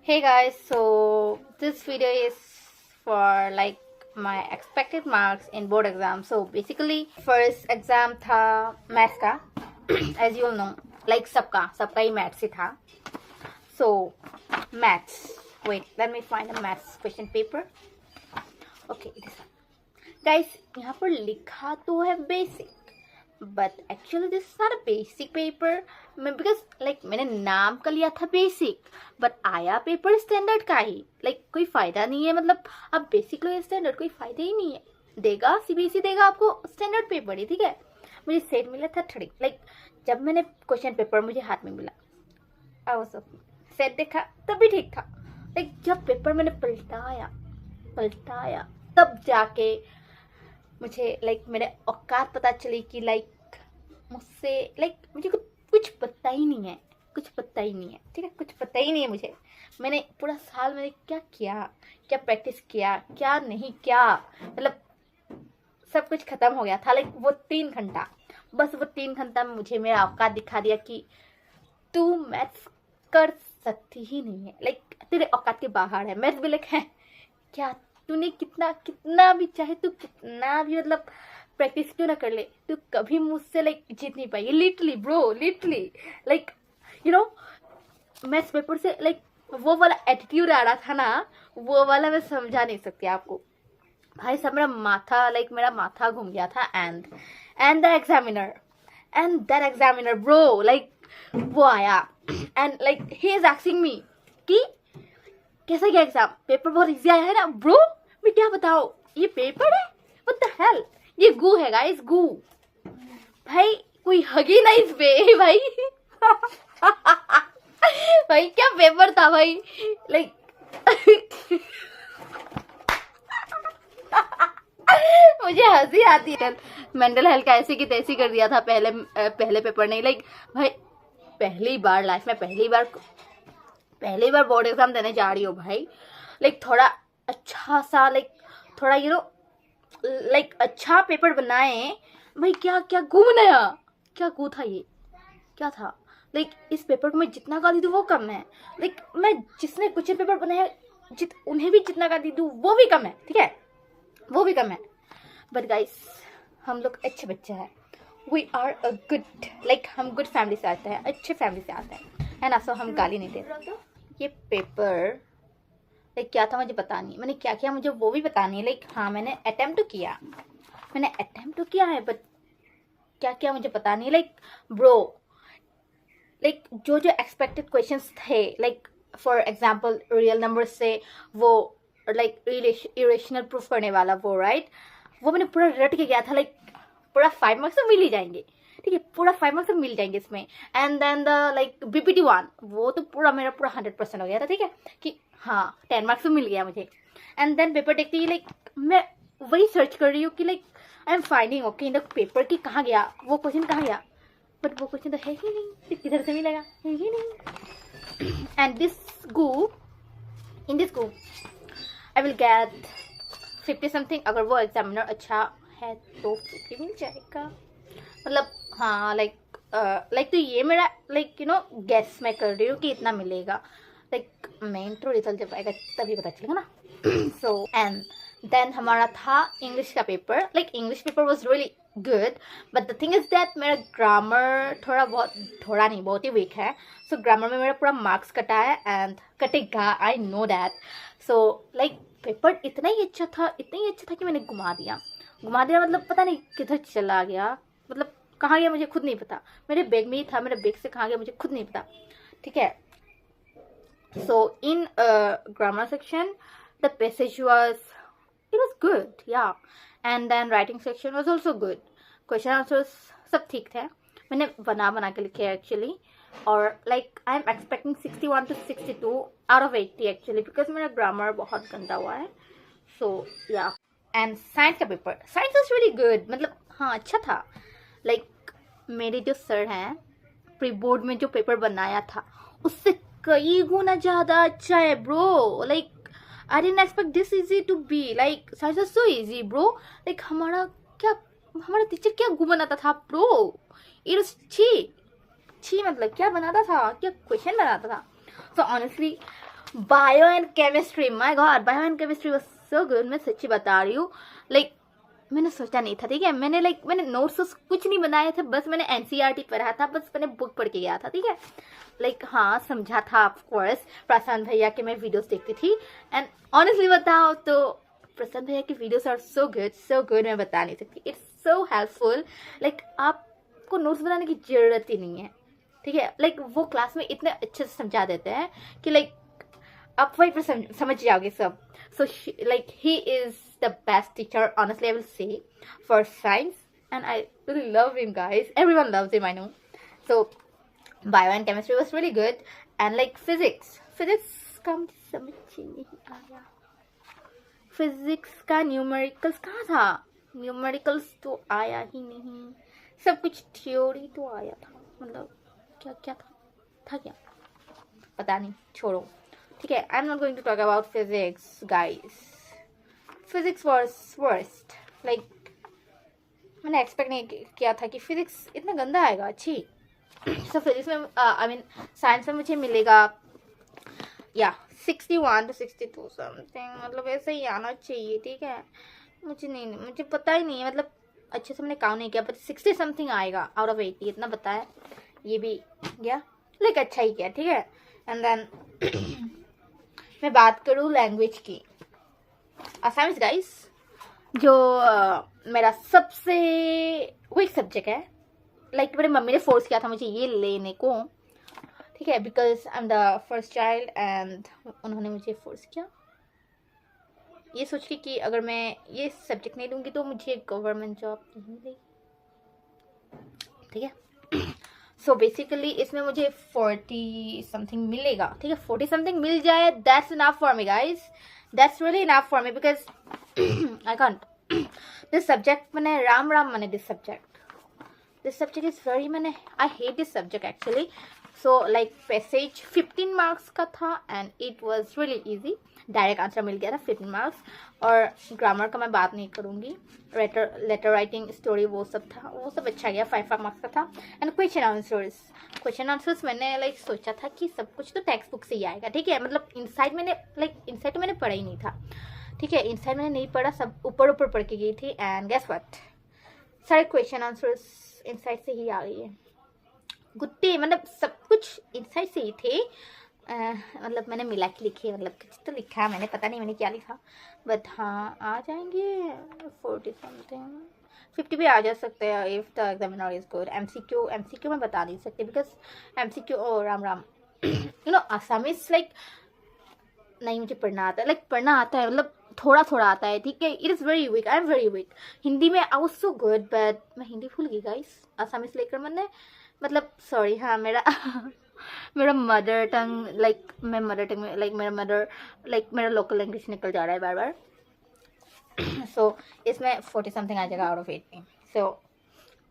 Hey guys, so this video is for like my expected marks in board exam. So basically first exam था maths का as you all know, like सबका ही maths ही था. So maths, wait, let me find a maths question paper. Okay, this one. Guys, यहाँ पर लिखा तो है basic, but actually this is not a basic paper because like मैंने नाम का लिया था basic but आया पेपर स्टैंडर्ड का ही. like कोई फायदा नहीं है, मतलब आप बेसिक लो या स्टैंडर्ड, कोई फायदा ही नहीं है. देगा सीबीएसई देगा आपको स्टैंडर्ड पेपर ही, ठीक है. मुझे सेट मिला था 30. like जब मैंने क्वेश्चन पेपर मुझे हाथ में मिला सेट देखा तब भी ठीक था. like जब पेपर मैंने पलटाया तब जाके मुझे मेरे औकात पता चली कि मुझसे मुझे कुछ पता ही नहीं है, ठीक है. कुछ पता ही नहीं है मुझे. मैंने पूरा साल मैंने क्या किया, क्या प्रैक्टिस किया, क्या नहीं किया, मतलब सब कुछ खत्म हो गया था. वो 3 घंटा, बस वो 3 घंटा में मुझे मेरा औकात दिखा दिया कि तू मैथ्स कर सकती ही नहीं है. तेरे औकात के बाहर है मैथ्स भी. है क्या, तूने कितना भी चाहे तू कितना भी मतलब प्रैक्टिस क्यों ना कर ले, तू कभी मुझसे जीत नहीं पाएगी. Literally bro, literally you know maths paper से वो वाला एटीट्यूड आ रहा था ना, वो वाला मैं समझा नहीं सकती आपको. भाई सब मेरा माथा घूम गया था. एंड दैट एग्जामिनर ब्रो, वो आया and he is asking me कि कैसा गया एग्जाम, पेपर बहुत इजी आया है ना. ब्रो मैं क्या बताऊं, ये पेपर है, व्हाट द हेल, ये गू है गाइस, गू. भाई कोई हगी ना इस पे भाई. भाई क्या पेपर था भाई. मुझे हंसी आती है. मेंटल हेल्थ का ऐसे की तैसी कर दिया था पहले पेपर नहीं. भाई पहली बार लाइफ में पहली बार बोर्ड एग्जाम देने जा रही हो भाई. थोड़ा अच्छा सा थोड़ा अच्छा पेपर बनाए भाई. क्या गू बनाया, क्या गू था ये, क्या था. इस पेपर को मैं जितना गाली दूँ वो कम है. मैं जिसने क्वेश्चन पेपर बनाया उन्हें भी जितना गाली दूँ वो भी कम है, ठीक है, वो भी कम है. बट गाइस हम लोग अच्छे बच्चे हैं. वी आर अ गुड हम गुड फैमिली से आते हैं, अच्छे फैमिली से आते हैं, है ना. सो हम गाली नहीं देते. ये पेपर क्या था मुझे पता नहीं, मैंने क्या किया मुझे वो भी पता नहीं. हाँ मैंने अटेम्प्ट तो किया है बट क्या किया मुझे पता नहीं. ब्रो जो एक्सपेक्टेड क्वेश्चंस थे, फॉर एग्जांपल रियल नंबर से वो इरेशनल प्रूफ करने वाला वो राइट, वो मैंने पूरा रट के गया था. पूरा 5 मार्क्स तो मिल ही जाएंगे, ठीक है, पूरा 5 मार्क्स तो मिल जाएंगे इसमें. एंड देन द बीपीटी 1 वो तो मेरा पूरा 100% हो गया था, ठीक है, कि हाँ 10 मार्क्स तो मिल गया मुझे. एंड देन पेपर देखते ही मैं वही सर्च कर रही हूँ कि I am finding okay in the paper कि कहाँ गया वो क्वेश्चन, कहाँ गया. बट वो क्वेश्चन तो है ही नहीं, किधर से मिलेगा, है ही नहीं. And in this go I will get 50 something. अगर वो एग्जामिनर अच्छा है तो 50 मिल जाएगा, मतलब हाँ तो ये मेरा गैस मैं कर रही हूँ कि इतना मिलेगा. मेन तो रिजल्ट जब आएगा तभी पता चलेगा ना. सो एंड देन हमारा था इंग्लिश का paper. English paper was really good but the thing is that मेरा ग्रामर बहुत ही वीक है. सो ग्रामर में मेरा पूरा मार्क्स कटा है एंड कटेगा, I know that. So paper इतना ही अच्छा था कि मैंने घुमा दिया, मतलब पता नहीं किधर चला गया, मतलब कहाँ गया मुझे खुद नहीं पता. मेरे बैग में ही था, मेरे बैग से कहाँ गया मुझे खुद नहीं पता, ठीक है. So in grammar section the passage was good, yeah, and then writing section was also good. Question answers सब ठीक थे, मैंने बना के लिखे actually. और I am expecting 61 to 62 out of 80 actually because मेरा grammar बहुत गंदा हुआ है. So yeah, and science का paper, science was really good, मतलब हाँ अच्छा था. मेरे जो सर हैं प्री बोर्ड में जो पेपर बनाया था उससे कई गुना ज्यादा अच्छा है bro. I didn't expect this easy to be. Science was so easy bro. हमारा टीचर क्या गु बनाता था ब्रो. It was छी मतलब क्या बनाता था, क्या क्वेश्चन बनाता था. So honestly bio and chemistry, my God, bio and chemistry was so good. मैं सच्ची बता रही हूँ, लाइक मैंने सोचा नहीं था, ठीक है, मैंने नोट्स कुछ नहीं बनाए थे, बस मैंने एनसीईआरटी पढ़ा था, बस मैंने बुक पढ़ के गया था, ठीक है। लाइक हाँ, समझा था ऑफ कोर्स प्रशांत भैया के मैं वीडियोस देखती थी, एंड ऑनेस्टली बताओ तो प्रशांत भैया की वीडियोस आर सो गुड, मैं बता नहीं सकती। इट्स सो हेल्पफुल, लाइक आपको नोट्स बनाने की जरूरत ही नहीं है, ठीक है। लाइक वो क्लास में इतने अच्छे से समझा देते हैं कि लाइक आप वहीं पर समझ जाओगे सब। So like he is the best teacher, honestly I will say, for science, and I really love him, guys. Everyone loves him, I know. So bio and chemistry was really good, and like physics का मुझे समझ ही नहीं आया। Physics का numericals कहाँ था? Numericals तो आया ही नहीं, सब कुछ थ्योरी तो आया था, मतलब क्या क्या था क्या पता नहीं, छोड़ो, ठीक है। I am not going to talk about physics guys. Physics was worst, like मैंने एक्सपेक्ट नहीं किया था कि फिजिक्स इतना गंदा आएगा। अच्छी सो फिजिक्स में आई मीन साइंस में मुझे मिलेगा या 61 to 62 समथिंग, मतलब ऐसे ही आना चाहिए, ठीक है। मुझे पता ही नहीं है, मतलब अच्छे से मैंने काउंट नहीं किया, पर 60 समथिंग आएगा आउट ऑफ 80, इतना पता है। ये भी गया, लाइक अच्छा ही किया, ठीक है। एंड देन मैं बात करूँ लैंग्वेज की, असामीज गाइस, जो मेरा सबसे वीक सब्जेक्ट है। लाइक मेरी मम्मी ने फोर्स किया था मुझे ये लेने को, ठीक है, because I am the first child, and उन्होंने मुझे फोर्स किया ये सोच के कि अगर मैं ये सब्जेक्ट नहीं लूँगी तो मुझे गवर्नमेंट जॉब नहीं मिलेगी, ठीक है। सो बेसिकली इसमें मुझे 40 समथिंग मिलेगा, ठीक है। 40 समथिंग मिल जाए, that's enough for me guys, that's really enough for me, because I can't this subject, मैंने राम मैंने दिस सब्जेक्ट इज वेरी, मैंने I hate this subject actually. So like passage 15 marks का था, and it was really easy, direct answer मिल गया था 15 marks. और ग्रामर का मैं बात नहीं करूँगी, लेटर राइटिंग, स्टोरी, वो सब था, वो सब अच्छा गया, 5 मार्क्स का था। एंड क्वेश्चन आंसर्स मैंने लाइक सोचा था कि सब कुछ तो टेक्स्ट बुक से ही आएगा, ठीक है। मतलब इनसाइड तो मैंने पढ़ा ही नहीं था, ठीक है, इनसाइड मैंने नहीं पढ़ा, सब ऊपर पढ़ के गई थी। एंड गेस व्हाट, सारे क्वेश्चन आंसर्स इनसाइड से ही आ गई है, गुट्टे, मतलब सब कुछ इनसाइड से ही थे। मतलब मैंने मिला के लिखे, मतलब कुछ तो लिखा मैंने, पता नहीं मैंने क्या लिखा, बट हाँ आ जाएंगे 40 समथिंग, 50 भी आ जा सकते हैं if the examiner is good. MCQ मैं बता नहीं सकती, बिकॉज एमसीक्यू ओ राम यू नो आसामीज, लाइक नहीं मुझे पढ़ना आता है, लाइक पढ़ना आता है, मतलब थोड़ा आता है, ठीक है। It is very weak, I am very weak. Hindi में I was so good, but मैं हिंदी भूल गई गाइस, आसामीज लेकर मैंने, मतलब सॉरी, हाँ मेरा मेरा मदर टंग, लाइक मैं मदर टंग में, लाइक मेरा लोकल लैंग्वेज निकल जा रहा है बार बार। सो इसमें 40 समथिंग आ जाएगा आउट ऑफ 80। सो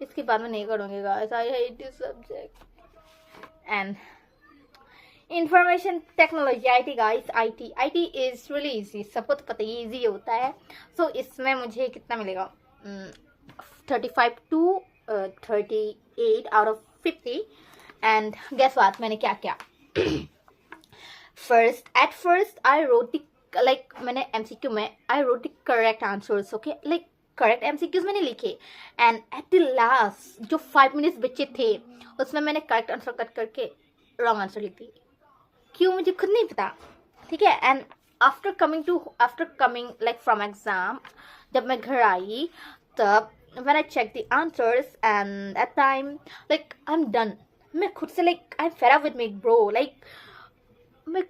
इसके बाद मैं नहीं करूँगी guys, I hate this subject. And information technology, IT guys, IT is really easy, सबको तो पता ही इजी होता है। सो इसमें मुझे कितना मिलेगा, 35 to 38 out of 50। And guess what, मैंने क्या किया, at first I wrote the, like मैंने एमसीक्यू में I wrote the correct answers, okay, like correct MCQs मैंने लिखे। एंड एट द लास्ट जो 5 मिनट्स बचे थे उसमें मैंने करेक्ट आंसर कट करके रॉन्ग आंसर लिख दी, क्यों मुझे खुद नहीं पता, ठीक है। And after coming like from exam, जब मैं घर आई तब when I checked the answers, and at time like I'm done, मैं खुद से like I'm fed up with me bro, like मैं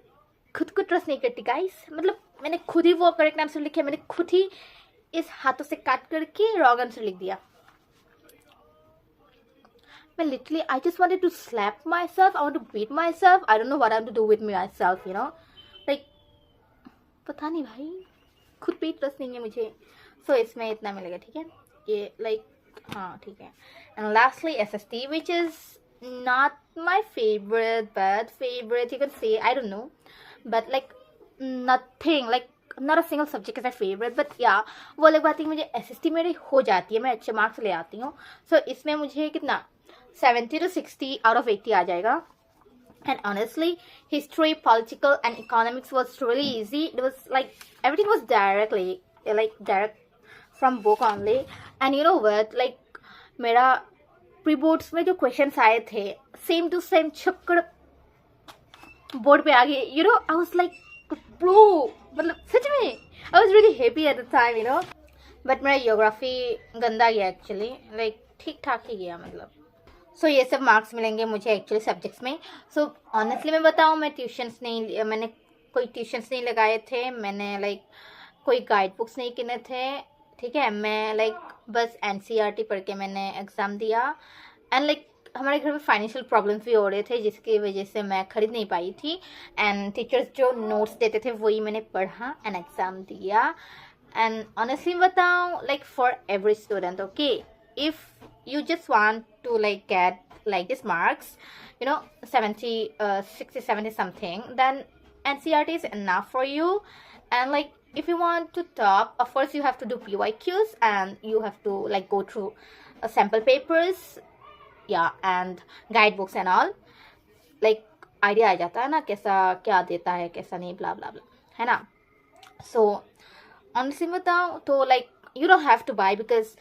खुद को ट्रस्ट नहीं करती गाइस। मतलब मैंने खुद ही वो करेक्ट आंसर लिखे, मैंने खुद ही इस हाथों से काट करके रॉन्ग आंसर लिख दिया। मैं literally I just wanted to slap myself, I want to beat myself, I don't know what I want to do with myself, you know, like पता नहीं भाई, खुद पे ही ट्रस्ट नहीं है मुझे। सो इसमें इतना मिलेगा, ठीक है, ये लाइक हाँ ठीक है। And lastly SST, which is not my favourite, but favourite you can say, I don't know, but like nothing, like not a single subject is my favourite, but या वो अलग बात है, मुझे एसएसटी मेरी हो जाती है, मैं अच्छे मार्क्स ले आती हूँ। सो इसमें मुझे कितना 70 to 60 आउट ऑफ 80 आ जाएगा। And honestly, history, political, and economics was really easy. It was like everything was directly like direct from book only. And you know what? Like मेरा प्री बोर्ड्स में जो क्वेश्चंस आए थे same to same छक्कड़ board पे आ गए. You know I was like pro, मतलब सच में I was really happy at the time, you know. But मेरा ज्योग्राफी गंदा गया एक्चुअली, लाइक ठीक ठाक ही गया मतलब. सो ये सब मार्क्स मिलेंगे मुझे एक्चुअली सब्जेक्ट्स में. सो ऑनेस्टली मैं बताऊँ, मैंने कोई ट्यूशन्स नहीं लगाए थे, मैंने लाइक कोई गाइड बुक्स नहीं किने थे, ठीक है. मैं लाइक बस NCERT पढ़ के मैंने एग्ज़ाम दिया. एंड लाइक हमारे घर में फाइनेंशियल प्रॉब्लम्स भी हो रहे थे जिसकी वजह से मैं खरीद नहीं पाई थी. एंड टीचर्स जो नोट्स देते थे वही मैंने पढ़ा एंड एग्ज़ाम दिया. एंड ऑनेस्टली बताऊँ, like for every student, okay, if you just want to like get like this marks, you know, 70 60 70 something, then NCERT is enough for you. And like if you want to top, of course you have to do PYQs and you have to like go through sample papers, yeah, and guidebooks and all. like idea आ जाता है ना कैसा क्या देता है कैसा नहीं, blah blah blah, है ना. So honestly बताऊँ तो like you don't have to buy, because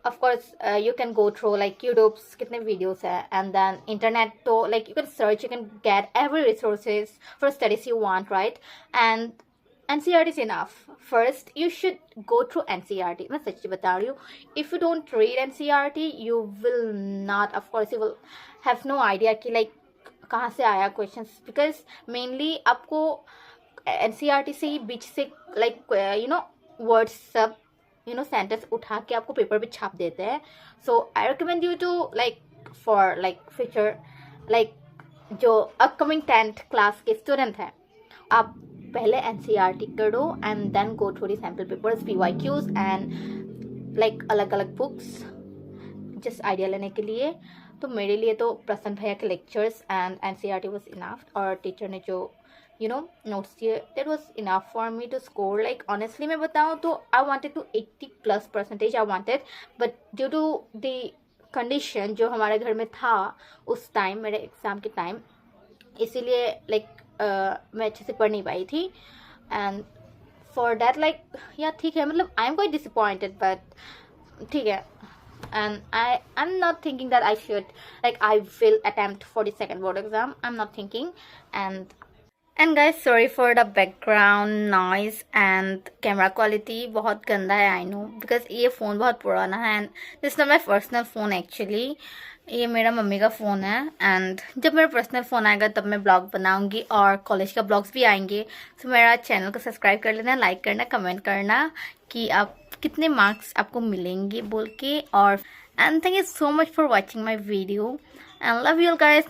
of course you can go through like YouTube's कितने videos है, and then internet, तो like you can search, you can get every resources for studies you want, right? And NCERT is enough. First you should go through NCERT. मैं सच्ची बता रही हूँ, if you don't read NCERT you will not, of course you will have no idea कि like कहाँ से आया questions, because mainly आपको NCERT से ही बीच से like you know words सब you know सेंटेंस उठा के आपको पेपर पे छाप देते हैं. So I recommend you to like for like future, like जो अपकमिंग 10th क्लास के स्टूडेंट हैं, आप पहले NCERT करो and then go through the sample papers, PYQs and like अलग अलग बुक्स, जस्ट आइडिया लेने के लिए. तो मेरे लिए तो प्रसन्न भैया के lectures and NCERT was enough, और टीचर ने जो you know notes here, that was enough for me to score. like honestly मैं बताऊँ तो I wanted to 80+% I wanted, but due to the condition जो हमारे घर में था उस टाइम मेरे एग्ज़ाम के टाइम, इसीलिए like मैं अच्छे से पढ़ नहीं पाई थी. and for that like yeah ठीक है, मतलब I am quite disappointed, but ठीक है. and I'm not thinking that I should like I will attempt for the second board exam. I'm not thinking. And guys, sorry for the background noise and camera quality. बहुत गंदा है, I know, because ये phone बहुत पुराना है and this is not my personal phone actually. ये मेरा mummy का फ़ोन है, and जब मेरा पर्सनल फ़ोन आएगा तब मैं ब्लॉग बनाऊंगी और कॉलेज का ब्लॉग्स भी आएंगे. तो मेरा चैनल को सब्सक्राइब कर लेना, लाइक करना, कमेंट करना कि आप कितने मार्क्स आपको मिलेंगे बोल के. और and thank you so much for watching my video and love you guys.